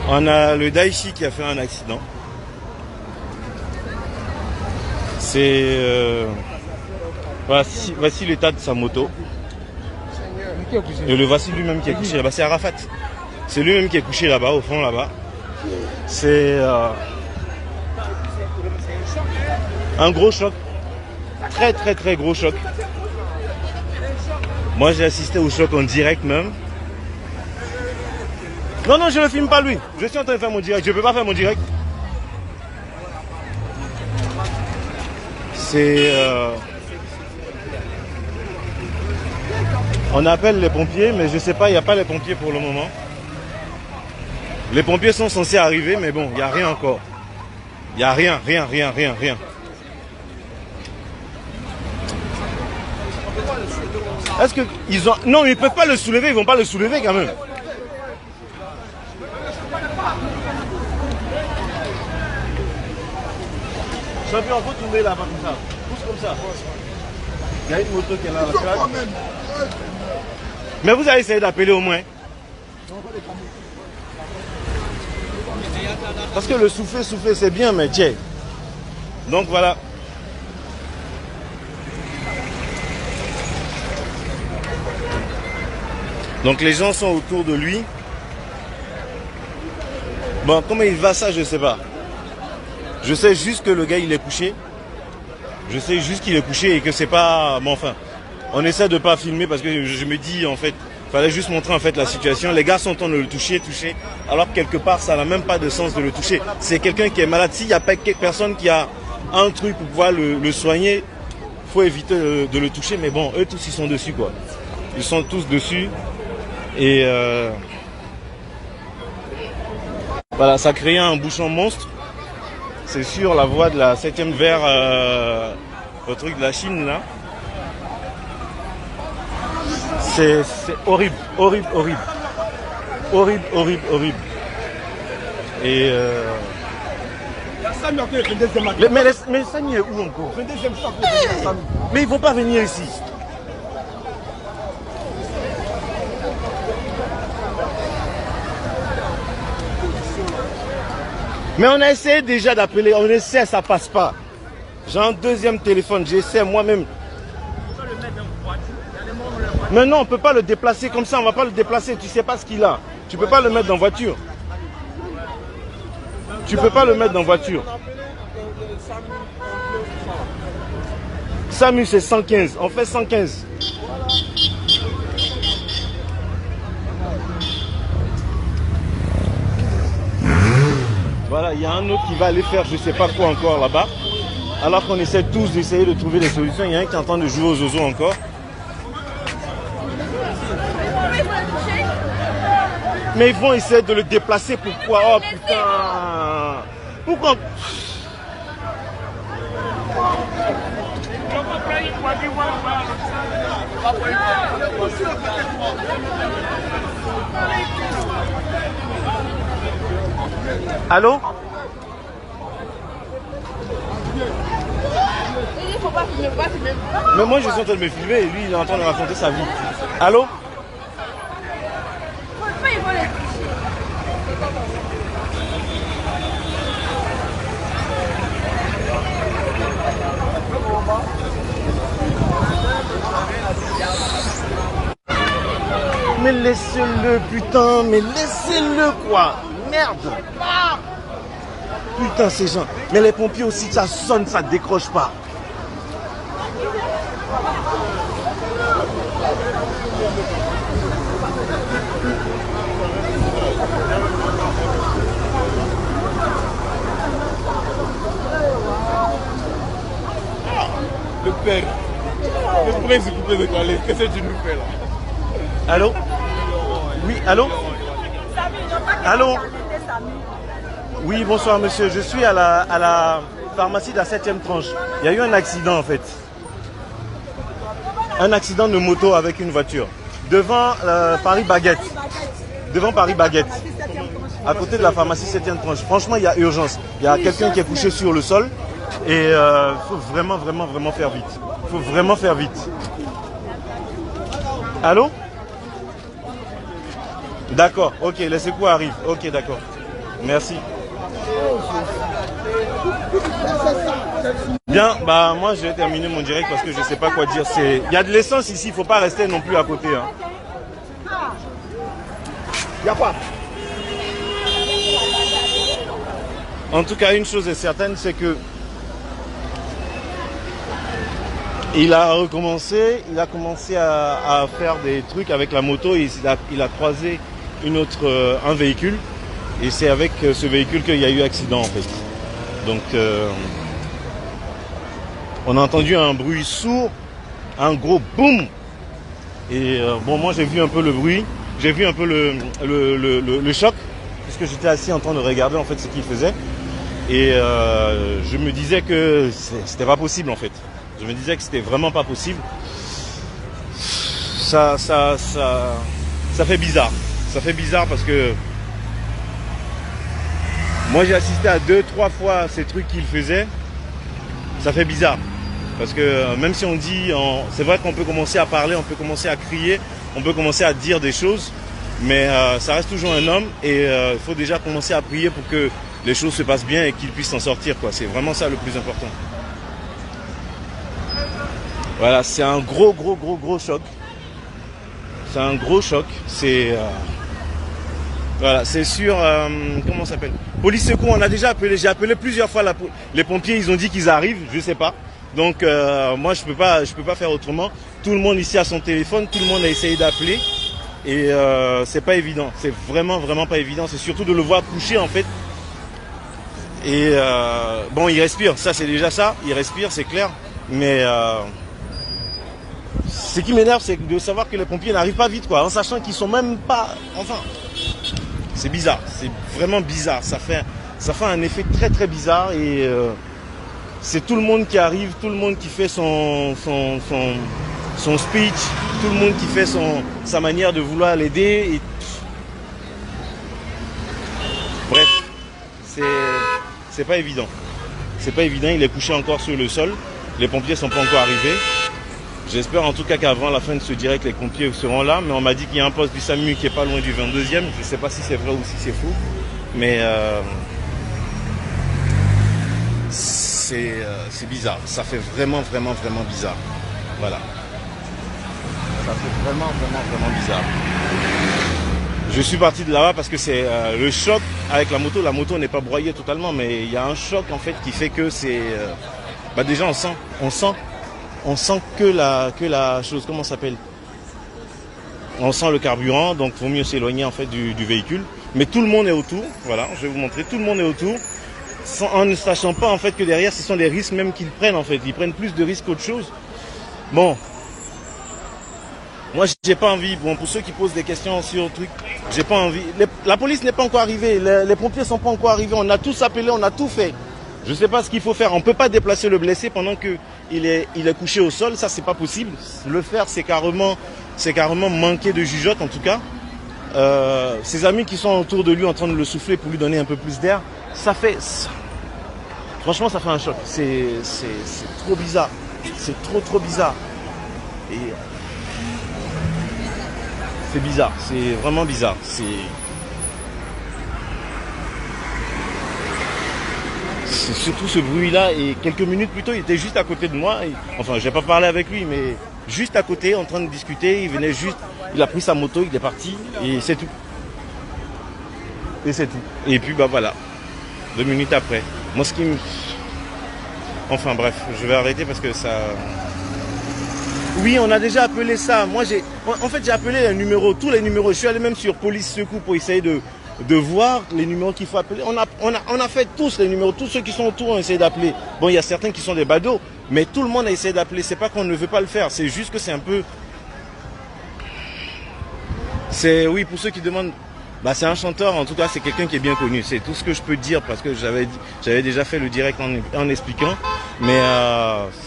On a le Daichi qui a fait un accident. C'est... voici l'état de sa moto. Et le voici lui-même qui est couché là-bas. C'est Arafat. C'est lui-même qui est couché là-bas, au fond là-bas. C'est un gros choc. Très très très gros choc. Moi j'ai assisté au choc en direct même. Non, non, je ne filme pas lui. Je suis en train de faire mon direct. Je ne peux pas faire mon direct. C'est... On appelle les pompiers, mais je ne sais pas, il n'y a pas les pompiers pour le moment. Les pompiers sont censés arriver, mais bon, il n'y a rien encore. Il n'y a rien. Est-ce qu'ils ont... Non, ils ne peuvent pas le soulever, ils ne vont pas le soulever quand même. Champion, faut tomber là-bas comme ça. Pousse comme ça. Il y a une moto qui est là. Mais vous allez essayer d'appeler au moins. Parce que le souffler c'est bien, mais tiens. Donc voilà. Donc les gens sont autour de lui. Bon, comment il va ça, je ne sais pas. Je sais juste que le gars il est couché. Je sais juste qu'il est couché et que c'est pas... Bon, enfin, on essaie de ne pas filmer parce que je me dis en fait, il fallait juste montrer en fait la situation. Les gars sont en train de le toucher, alors que quelque part ça n'a même pas de sens de le toucher. C'est quelqu'un qui est malade. S'il n'y a pas personne qui a un truc pour pouvoir le soigner, il faut éviter de le toucher. Mais bon, eux tous ils sont dessus quoi. Ils sont tous dessus. Et voilà, ça crée un bouchon monstre. C'est sur la voie de la 7e vers le truc de la Chine là. C'est horrible. Et mais Samy est où encore? Mais ils vont pas venir ici. Mais on a essayé déjà d'appeler, on essaie, ça passe pas. J'ai un deuxième téléphone, j'essaie moi-même. Mais non, on ne peut pas le déplacer comme ça, on ne va pas le déplacer, tu sais pas ce qu'il a. Tu ne peux pas le mettre dans voiture. Tu ne peux pas le mettre dans voiture. SAMU c'est 115, on fait 115. Voilà, il y a un autre qui va aller faire je ne sais pas quoi encore là-bas. Alors qu'on essaie tous d'essayer de trouver des solutions. Il y a un qui est en train de jouer aux oiseaux encore. Mais ils vont essayer de le déplacer. Pourquoi? Oh putain. Pourquoi? Allô? Mais moi je suis en train de me filmer et lui il est en train de raconter sa vie. Allô? Mais laissez-le putain, mais laissez-le quoi. Merde. Putain ces gens. Mais les pompiers aussi ça sonne, ça décroche pas. Le père, le prince coupé de Calais, qu'est-ce que tu nous fais là? Allô? Oui, allô? Allô? Oui, bonsoir monsieur, je suis à la pharmacie de la 7e tranche. Il y a eu un accident en fait. Un accident de moto avec une voiture. Devant Paris Baguette. Devant Paris Baguette. À côté de la pharmacie 7e tranche. Franchement, il y a urgence. Il y a quelqu'un qui est couché sur le sol. Et il faut vraiment faire vite. Il faut vraiment faire vite. Allô? D'accord, ok, les secours arrivent. Ok, d'accord. Merci. Bien, bah moi je vais terminer mon direct parce que je sais pas quoi dire. Il y a de l'essence ici, il faut pas rester non plus à côté. Hein. Y a pas. En tout cas, une chose est certaine, c'est que il a commencé à faire des trucs avec la moto et il a croisé un véhicule et c'est avec ce véhicule qu'il y a eu accident en fait. Donc on a entendu un bruit sourd, un gros boum et bon moi j'ai vu un peu le bruit, j'ai vu un peu le choc puisque j'étais assis en train de regarder en fait ce qu'il faisait et je me disais que c'était pas possible en fait. Je me disais que c'était vraiment pas possible. Ça fait bizarre. Ça fait bizarre parce que moi j'ai assisté à 2-3 fois ces trucs qu'il faisait. Ça fait bizarre. Parce que même si on dit, c'est vrai qu'on peut commencer à parler, on peut commencer à crier, on peut commencer à dire des choses, mais ça reste toujours un homme et il faut déjà commencer à prier pour que les choses se passent bien et qu'il puisse s'en sortir, quoi. C'est vraiment ça le plus important. Voilà, c'est un gros choc. C'est un gros choc. C'est voilà, c'est sur comment ça s'appelle? Police secours. On a déjà appelé. J'ai appelé plusieurs fois les pompiers. Ils ont dit qu'ils arrivent. Je sais pas. Donc moi je peux pas faire autrement. Tout le monde ici a son téléphone. Tout le monde a essayé d'appeler et c'est pas évident. C'est vraiment pas évident. C'est surtout de le voir coucher en fait. Et bon, il respire. Ça c'est déjà ça. Il respire, c'est clair. Mais ce qui m'énerve, c'est de savoir que les pompiers n'arrivent pas vite, quoi, en sachant qu'ils sont même pas... Enfin, c'est bizarre, c'est vraiment bizarre. Ça fait un effet très bizarre et c'est tout le monde qui arrive, tout le monde qui fait son speech, tout le monde qui fait sa manière de vouloir l'aider. Et... Bref, c'est pas évident. C'est pas évident, il est couché encore sur le sol. Les pompiers sont pas encore arrivés. J'espère en tout cas qu'avant la fin de ce direct, les pompiers seront là. Mais on m'a dit qu'il y a un poste du SAMU qui est pas loin du 22e. Je ne sais pas si c'est vrai ou si c'est faux. Mais c'est bizarre. Ça fait vraiment bizarre. Voilà. Ça fait vraiment bizarre. Je suis parti de là-bas parce que c'est le choc avec la moto. La moto n'est pas broyée totalement, mais il y a un choc en fait qui fait que c'est... déjà on sent que la chose, comment ça s'appelle? On sent le carburant, donc il vaut mieux s'éloigner en fait du véhicule. Mais tout le monde est autour, voilà, je vais vous montrer, tout le monde est autour, en ne sachant pas en fait que derrière ce sont des risques même qu'ils prennent en fait. Ils prennent plus de risques qu'autre chose. Bon, moi j'ai pas envie, bon pour ceux qui posent des questions sur le truc, j'ai pas envie. La police n'est pas encore arrivée, les pompiers sont pas encore arrivés, on a tous appelé, on a tout fait. Je ne sais pas ce qu'il faut faire. On ne peut pas déplacer le blessé pendant qu'il est couché au sol. Ça, c'est pas possible. Le faire, c'est carrément manquer de jugeote, en tout cas. Ses amis qui sont autour de lui en train de le souffler pour lui donner un peu plus d'air, ça fait... Franchement, ça fait un choc. C'est trop bizarre. C'est trop bizarre. Et c'est bizarre. C'est vraiment bizarre. C'est surtout ce bruit-là et quelques minutes plus tôt, il était juste à côté de moi. Enfin, j'ai pas parlé avec lui, mais juste à côté, en train de discuter. Il venait juste, il a pris sa moto, il est parti et c'est tout. Et c'est tout. Et puis bah voilà, 2 minutes après. Moi, ce qui me... Enfin bref, je vais arrêter parce que ça... Oui, on a déjà appelé ça. Moi, en fait, j'ai appelé les numéros, tous les numéros. Je suis allé même sur Police Secours pour essayer de voir les numéros qu'il faut appeler. On a fait tous les numéros, tous ceux qui sont autour ont essayé d'appeler. Bon, il y a certains qui sont des badauds, mais tout le monde a essayé d'appeler. C'est pas qu'on ne veut pas le faire, c'est juste que c'est un peu... Oui, pour ceux qui demandent, c'est un chanteur, en tout cas c'est quelqu'un qui est bien connu. C'est tout ce que je peux dire parce que j'avais déjà fait le direct en expliquant. Mais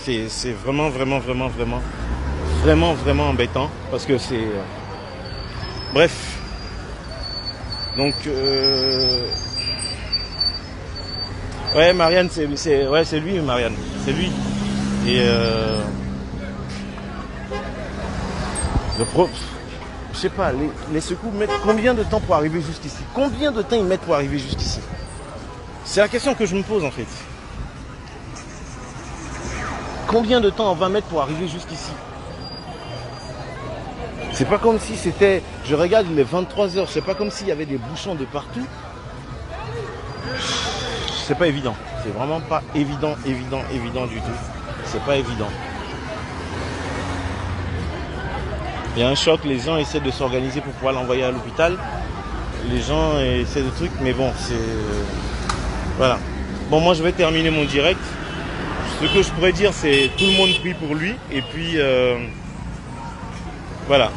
c'est vraiment embêtant parce que c'est... Bref. Donc, ouais, Marianne, c'est lui, Marianne, c'est lui. Et je sais pas, les secours mettent combien de temps pour arriver jusqu'ici? Combien de temps ils mettent pour arriver jusqu'ici? C'est la question que je me pose en fait. Combien de temps on va mettre pour arriver jusqu'ici? C'est pas comme si c'était... Je regarde, il est 23h, c'est pas comme s'il y avait des bouchons de partout. C'est pas évident. C'est vraiment pas évident du tout. C'est pas évident. Il y a un choc, les gens essaient de s'organiser pour pouvoir l'envoyer à l'hôpital. Les gens essaient de trucs, mais bon, c'est... Voilà. Bon, moi je vais terminer mon direct. Ce que je pourrais dire, c'est tout le monde prie pour lui. Et puis, voilà.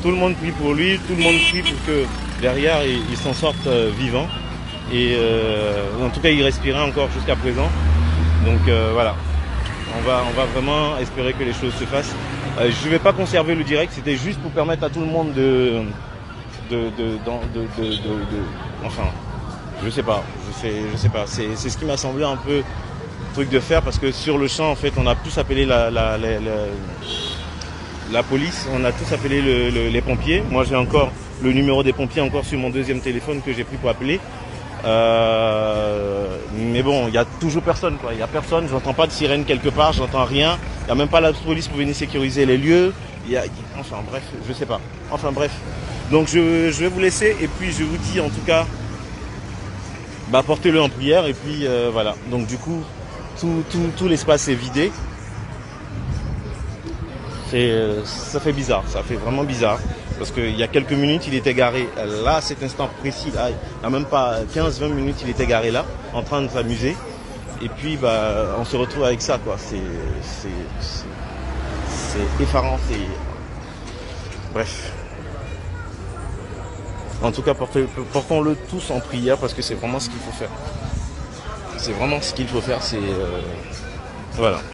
Tout le monde prie pour lui, tout le monde prie pour que derrière, il s'en sorte vivant. Et en tout cas, il respirait encore jusqu'à présent. Donc voilà. On va vraiment espérer que les choses se fassent. Je ne vais pas conserver le direct, c'était juste pour permettre à tout le monde enfin, je sais pas. C'est ce qui m'a semblé un peu truc de faire, parce que sur le champ, en fait, on a tous appelé la police, on a tous appelé les pompiers. Moi, j'ai encore le numéro des pompiers encore sur mon deuxième téléphone que j'ai pris pour appeler. Mais bon, il n'y a toujours personne, quoi. Il n'y a personne, j'entends pas de sirène quelque part, j'entends rien. Il n'y a même pas la police pour venir sécuriser les lieux. Enfin bref, je sais pas. Enfin bref. Donc je vais vous laisser et puis je vous dis en tout cas, bah, portez-le en prière et puis voilà. Donc du coup, tout l'espace est vidé. Ça fait bizarre, ça fait vraiment bizarre. Parce qu'il y a quelques minutes, il était garé là, à cet instant précis, là, il n'y a même pas 15-20 minutes, il était garé là, en train de s'amuser. Et puis, bah, on se retrouve avec ça, quoi. C'est effarant, Bref. En tout cas, portons-le tous en prière, parce que c'est vraiment ce qu'il faut faire. C'est vraiment ce qu'il faut faire, voilà.